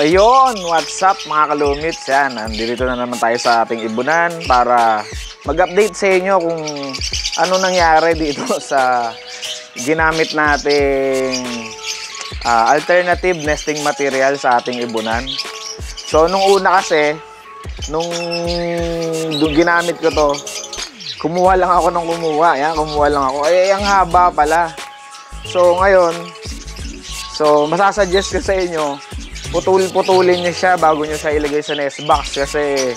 Ayun, what's up mga kalumits? Yan, nandito na naman tayo sa ating ibunan para mag-update sa inyo kung ano nangyari dito sa ginamit nating alternative nesting material sa ating ibunan. So, nung una kasi, nung ginamit ko to, kumuha lang ako ng kumuha. Yan, kumuha lang ako. Ay, ang haba pala. So, ngayon, masasuggest ko sa inyo, putulin nyo siya bago nyo siya ilagay sa nest box kasi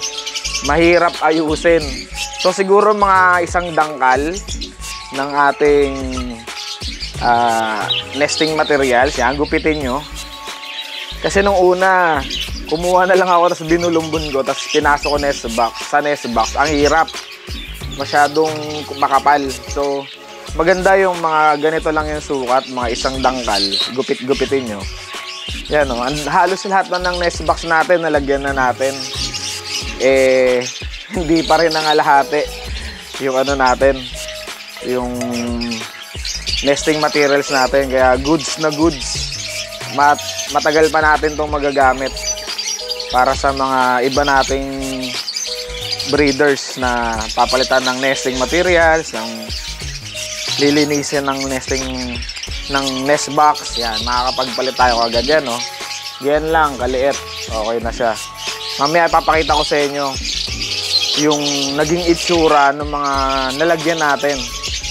mahirap ayusin. So siguro mga isang dangkal ng ating nesting materials, yan, gupitin nyo. Kasi nung una, kumuha na lang ako, tapos binulumbon ko, tapos pinasok ko sa nest box. Ang hirap, masyadong makapal. So maganda yung mga ganito lang yung sukat, mga isang dangkal, gupitin nyo. Yan o, halos lahat na ng nest box natin, nalagyan na natin. Hindi pa rin nangalahati yung ano natin, yung nesting materials natin. Kaya goods na goods. Matagal pa natin itong magagamit para sa mga iba nating breeders na papalitan ng nesting materials, ng lilinisin ng nest box. Yan, makakapagpalit tayo agad yan, no? Yan lang, kaliit. Okay na siya. Mamaya ipapakita ko sa inyo yung naging itsura ng mga nalagyan natin.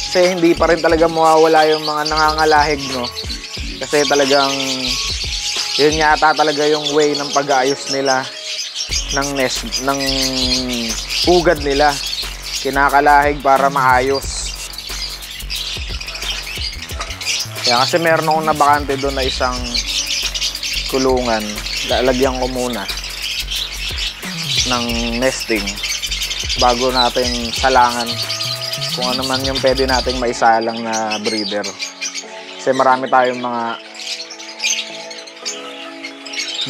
Kasi hindi pa rin talaga mawawala yung mga nangangalahig, no? Kasi talagang yun yata talaga yung way ng pag-aayos nila ng ugad nila. Kinakalahig para maayos. Kaya kasi meron akong nabakante doon na isang kulungan. Lalagyan ko muna ng nesting bago natin salangan kung ano man yung pwede nating maisalang na breeder. Kasi marami tayong mga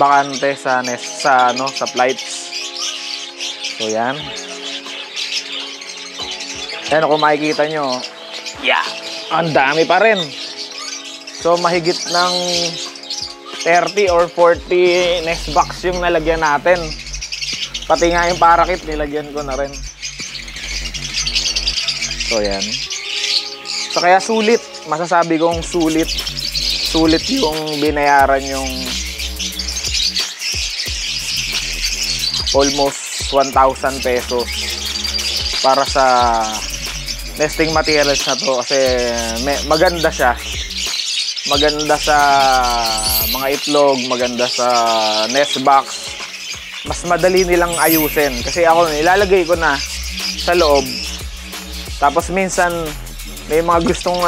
bakante sa nest, sa flights. So yan. Ayan, kung makikita nyo, yeah, ang dami pa rin. So, mahigit ng 30 or 40 nest box yung nalagyan natin. Pati nga yung parakit, nilagyan ko na rin. So, yan. So, kaya sulit. Masasabi kong sulit. Sulit yung binayaran yung almost 1,000 pesos para sa nesting materials na to. Kasi maganda siya. Maganda sa mga itlog, maganda sa nest box. Mas madali nilang ayusin. Kasi ako, nilalagay ko na sa loob. Tapos minsan, may mga gustong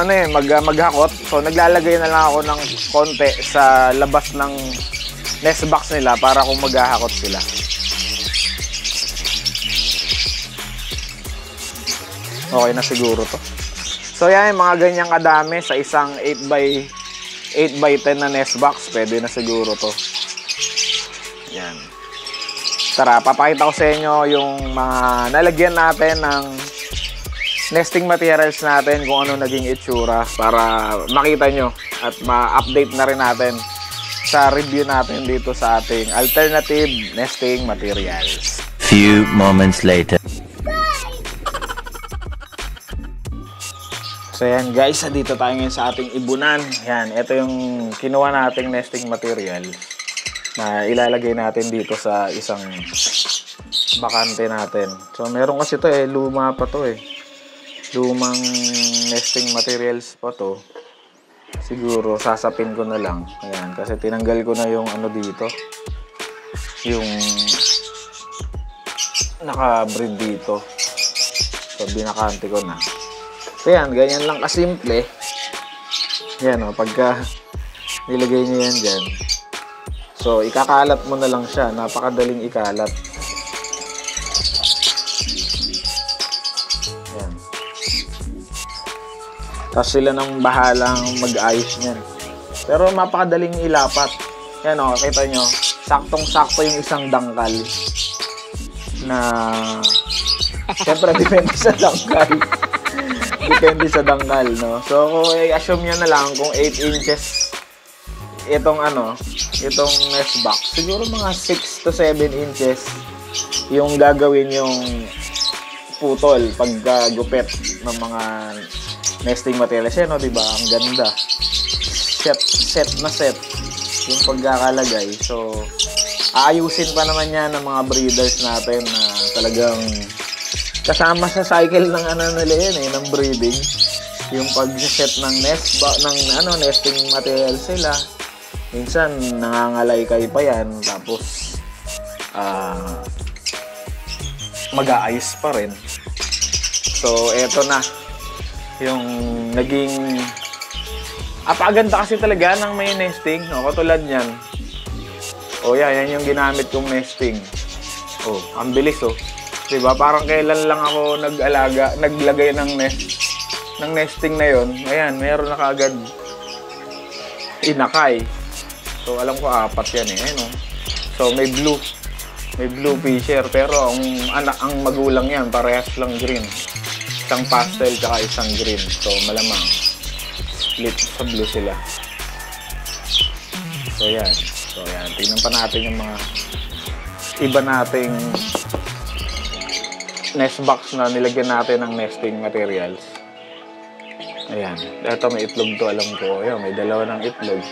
maghakot. So, naglalagay na lang ako ng konti sa labas ng nest box nila para kung maghahakot sila. Okay na siguro to. So, yan, mga ganyang kadami sa isang 8x10 na nest box, pwede na siguro to. Yan. Tara, papakita ko sa inyo yung mga nalagyan natin ng nesting materials natin, kung ano naging itsura, para makita nyo at ma-update na rin natin sa review natin dito sa ating alternative nesting materials. Few moments later. So yan guys, dito tayo ngayon sa ating ibunan. Yan, ito yung kinuha nating nesting material na ilalagay natin dito sa isang bakante natin. So meron kasi ito luma pa to lumang nesting materials pa to. Siguro sasapin ko na lang. Ayan, kasi tinanggal ko na yung ano dito, yung naka-breed dito. So binakante ko na. So yan, ganyan lang kasimple. Yan pagka nilagay nyo yan dyan. So, ikakalat mo na lang siya. Napakadaling ikalat. Yan. Tapos sila nang bahalang mag-ayos niyan. Pero mapakadaling ilapat. Yan kita nyo. Saktong-sakto yung isang dangkal. Na, siyempre, depende sa dangkal. Depende sa dangkal, no? So, kung i-assume nyo na lang kung 8 itong itong nest box, siguro mga 6 to 7 inches yung gagawin yung putol paggupit ng mga nesting materials. Yan, di ba? Ang ganda. Set yung pagkakalagay. So, aayusin pa naman yan ng mga breeders natin na talagang kasama sa cycle ng nila yan ng breeding. Yung pag-set ng nesting materials sila. Minsan, nangangalaykay pa yan. Tapos, mag-aayos pa rin. So, eto na. Yung naging... Apaganda kasi talaga ng may nesting. Katulad yan. Yan yung ginamit kong nesting. Ang bilis Diba? Parang kailan lang ako naglagay ng nesting na yon. Ayan, meron na kaagad inakay. So, alam ko 4 yan So, may blue fisher. Pero ang magulang yan, parehas lang green. Isang pastel tsaka isang green. So, malamang split sa blue sila. So, yan. Tingnan pa natin yung mga iba nating nest box na nilagyan natin ng nesting materials. Ayan. Ito may itlog to, alam ko. Ayan, may 2 ng itlog.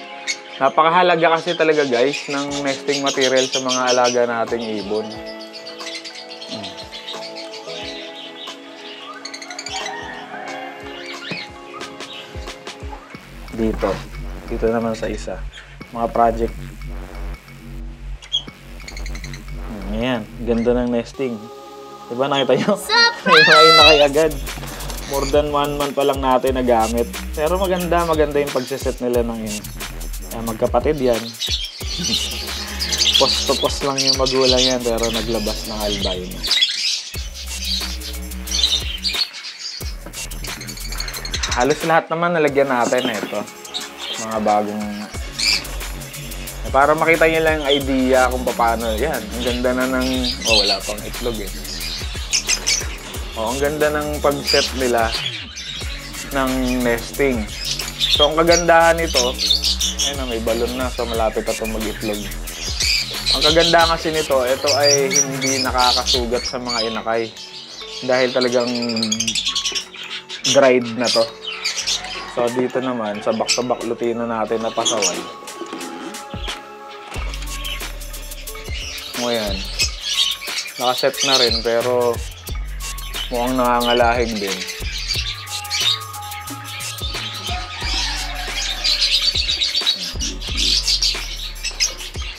Napakahalaga kasi talaga guys ng nesting material sa mga alaga nating ibon. Dito naman sa isa. Mga project. Ayan, ganda ng nesting. Diba nakita nyo? May inakay agad. More than 1 month pa lang natin nagamit. Pero maganda yung pagsiset nila ng magkapatid yan. Post to post lang yung magulang yan pero naglabas ng albino. Halos lahat naman nalagyan natin ito. Mga bagong... Para makita nyo lang yung idea kung paano. Yan, ang ganda na ng... wala pang itlog ang ganda ng pag-set nila ng nesting. So, ang kagandahan nito, may balon na. So, malapit na itong mag-itlog. Ang kagandahan kasi nito, ito ay hindi nakakasugat sa mga inakay. Dahil talagang dried na to. So, dito naman, sa back-to-back lutino natin na pasaway. Ayan. Nakaset na rin, pero mukhang nangangalahig din.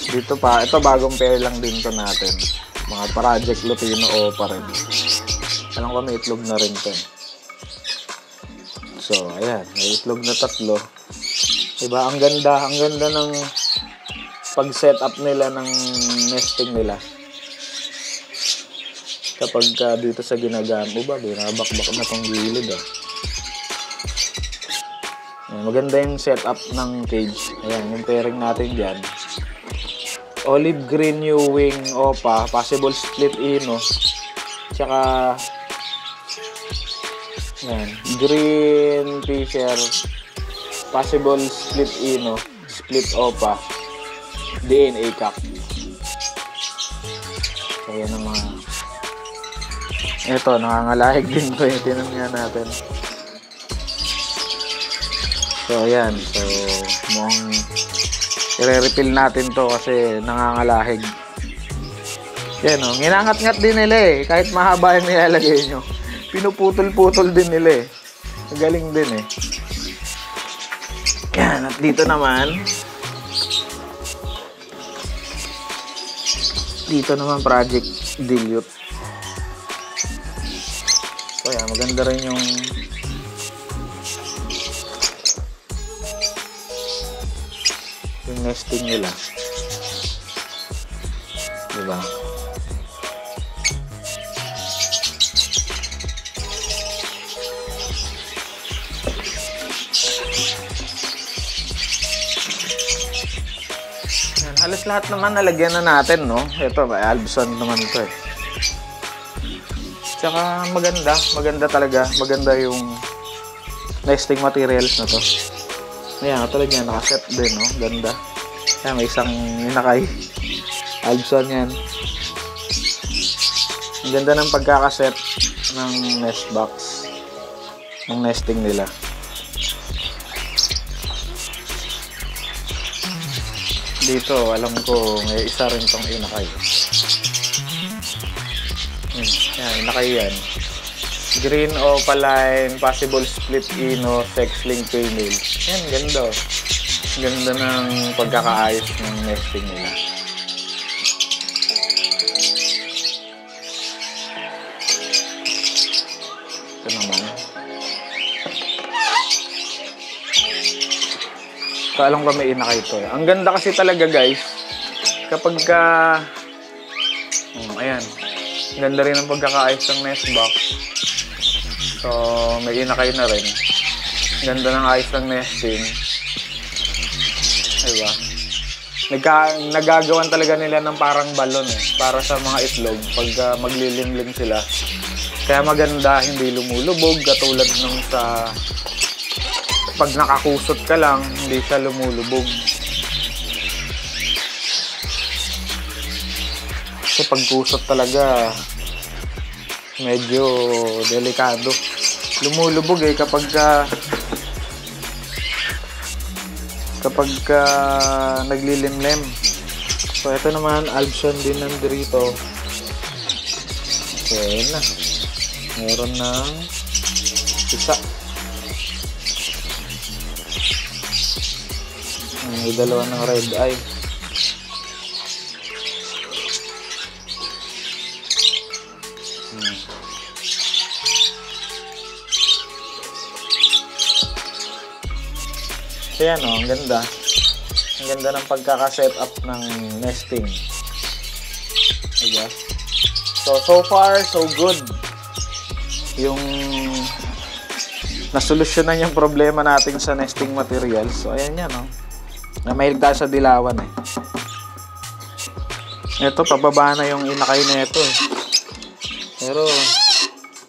Dito pa, ito bagong pair lang din to natin. Mga project lutino pa rin. Alam ko may itlog na rin to. So, ayan, may itlog na 3. Diba, ang ganda ng pag-setup nila ng nesting nila. Kapag dito sa ginagamo ba, binabakbak na tong gilid Ayan, maganda yung setup ng cage. Ayan, yung pairing natin dyan. Olive green new wing opa, possible split ino. Tsaka ayan, green fisher, possible split ino, split opa, DNA cap. So yan ang mga ito, nangangalahig din to yung tinan nga natin. So, ayan. So, mukhang i-refill natin to kasi nangangalahig. Yan, nginangat-ngat din nila kahit mahaba yung nilalagay nyo. Pinuputol-putol din nila Magaling din Yan, at dito naman. Dito naman project dilute. So, yan, maganda rin yung nesting nila. Diba? Yan, halos lahat naman nalagyan na natin, no? Ito, Albuson naman ito Tsaka maganda talaga. Maganda yung nesting materials na to. Ayan, tulad niya, nakaset din, no? Ganda. Kaya may isang inakay. Albson yan. Ang ganda ng pagkakaset ng nest box. Ng nesting nila. Dito, alam ko, may isa rin tong inakay. Yan, inakay yan. Green opaline, possible split ino, sex-link female. Yan, ganda. Ganda ng pagkakaayos ng nesting nila. Ito naman. So, alam ko may inakay ito. Ang ganda kasi talaga, guys. Kapag ka... ayan. Ganda rin ang pagkakaayos ng nest box. So, may inakay na rin. Ganda ng ayos ng nesting. Diba? Nagagawan talaga nila ng parang balon para sa mga itlog pag maglilimlim sila. Kaya maganda, hindi lumulubog katulad nung sa pag nakakusot ka lang, hindi siya lumulubog. Kasi pag kusot talaga, medyo delikado. Lumulubog kapag naglilimlim. So ito naman, Albson din nandito. Okay na. Meron ng isa. May dalawa ng red eye. So yan ang ganda. Ang ganda ng pagkaka-set up ng nesting. Diba? So far, so good. Yung nasolusyonan yung problema natin sa nesting materials. So ayan yan, no? Mahilig tayo sa dilawan Ito, pababa na yung inakay na ito Pero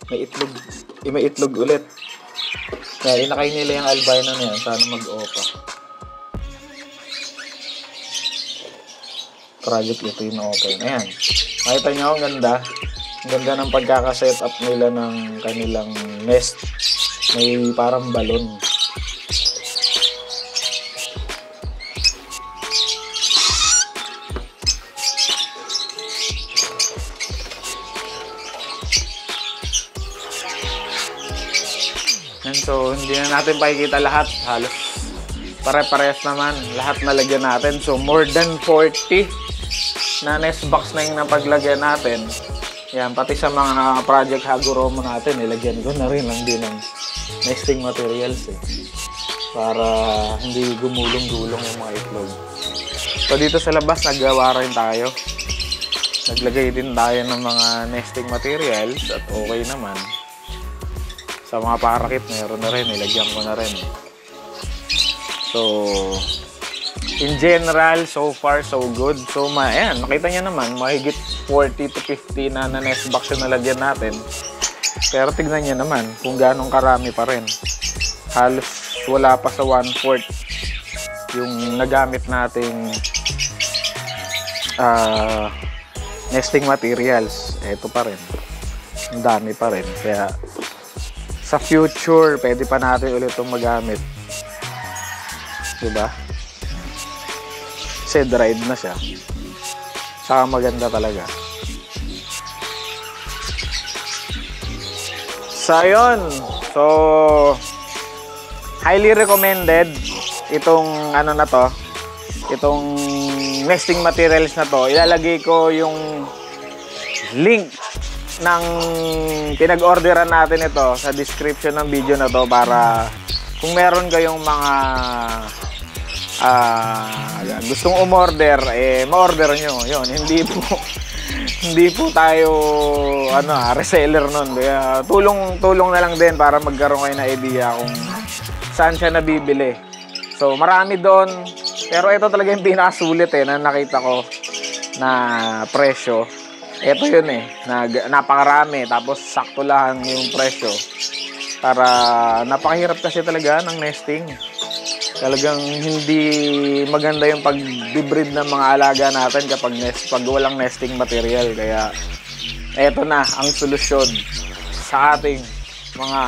may itlog ulit. Kaya inakay nila yung albino na yan. Sana mag-opa. Project ito yung open. Ayan. Makita nyo, ang ganda. Ang ganda ng pagkakaset up nila ng kanilang nest. May parang balon. So, hindi na natin pakikita lahat. Halos pare-parehas naman. Lahat nalagyan natin. So, more than 40 na nest box na yung napaglagyan natin. Yan, pati sa mga project Hagoromo natin, nilagyan ko na rin lang din ng nesting materials para hindi gumulong-gulong yung mga itlog. So, dito sa labas, naggawa rin tayo. Naglagay din tayo ng mga nesting materials at okay naman. Sa mga parakit, meron na rin. Nilagyan ko na rin. So, in general, so far, so good. So, ayan, makita nyo naman, mahigit 40 to 50 na nest box yung nalagyan natin. Pero tignan nyo naman kung ganong karami pa rin. Halos wala pa sa 1/4 yung nagamit nating nesting materials. Ito pa rin. Ang dami pa rin. Kaya, sa future, pwede pa natin ulit itong magamit. Diba? Kasi dried na siya. Saka maganda talaga. So, yun. So, highly recommended itong ano na to. Itong nesting materials na to. Ilalagay ko yung link ng pinag-orderan natin ito sa description ng video na to para kung meron kayong mga gustong umorder, ma-order nyo. Yun, hindi po tayo reseller nun. Kaya tulong na lang din para magkaroon kayo na idea kung saan siya nabibili. So, marami doon. Pero ito talaga yung pinakasulit na nakita ko na presyo. Ito yun napakarami, tapos sakto lang yung presyo. Para napakahirap kasi talaga ng nesting. Talagang hindi maganda yung pag-breed ng mga alaga natin pag walang nesting material. Kaya eto na ang solusyon sa ating mga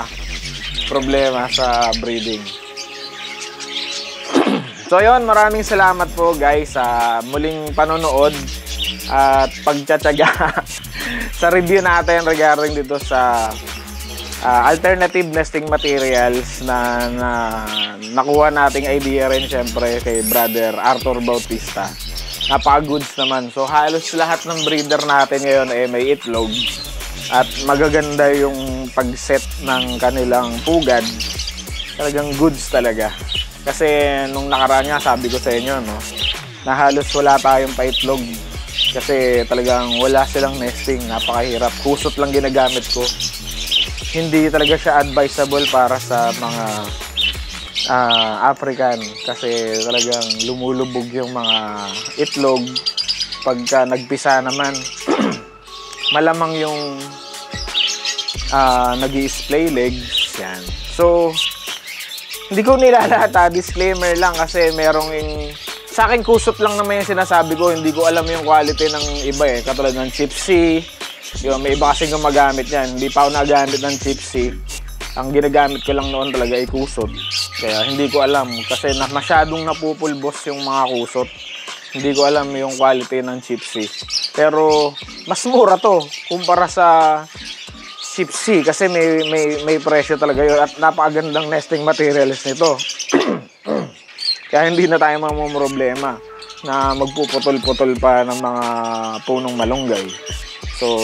problema sa breeding. So yun, maraming salamat po guys sa muling panonood at pagtsatsaga sa review natin regarding dito sa alternative nesting materials na nakuha nating idea rin syempre kay Brother Arthur Bautista. Napaka-goods naman. So halos lahat ng breeder natin ngayon ay may itlog at magaganda yung pag-set ng kanilang pugad. Talagang goods talaga. Kasi nung nakaraan nga sabi ko sa inyo no, na halos wala tayong paitlog kasi talagang wala silang nesting. Napakahirap. Kusot lang ginagamit ko. Hindi talaga siya advisable para sa mga African kasi talagang lumulubog yung mga itlog pagka nagpisa naman. Malamang yung nag-i-splay legs yan. So hindi ko nilalata, disclaimer lang kasi merong sa akin kusot lang naman yung sinasabi ko, hindi ko alam yung quality ng iba eh, katulad ng Chipsy. Yung may iba kasing gumagamit yan. Hindi pa ako nagamit ng Chipsy. Ang ginagamit ko lang noon talaga ay kusot. Kaya hindi ko alam. Kasi masyadong napupulbos yung mga kusot. Hindi ko alam yung quality ng Chipsy. Pero mas mura to kumpara sa Chipsy. Kasi may presyo talaga yun. At napakagandang nesting materials nito. Kaya hindi na tayo mamumroblema na magpuputol-putol pa ng mga punong malunggay. So,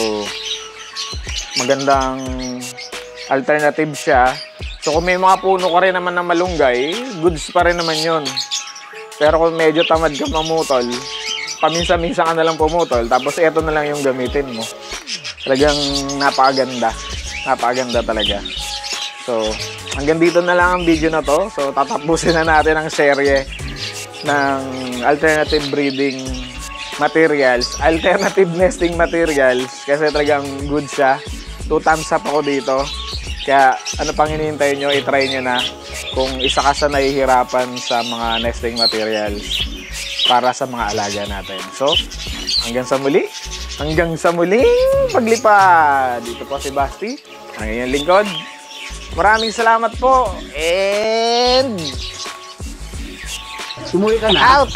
magandang alternative siya. So, kung may mga puno ka rin naman ng malunggay, goods pa rin naman yun. Pero kung medyo tamad ka mamutol, paminsan-minsan ka na lang pumutol, tapos ito na lang yung gamitin mo. Talagang napakaganda. Napakaganda talaga. So, hanggang dito na lang ang video na to. So, tatapusin na natin ang serye ng alternative breeding materials, alternative nesting materials kasi talagang good siya. 2 thumbs up ako dito. Kaya ano pang hinihintay nyo, itry nyo na kung isa ka sa nahihirapan sa mga nesting materials para sa mga alaga natin. So, hanggang sa muling paglipad. Dito po si Basti, ang inyong lingkod. Maraming salamat po and Sumuwi ka na. out!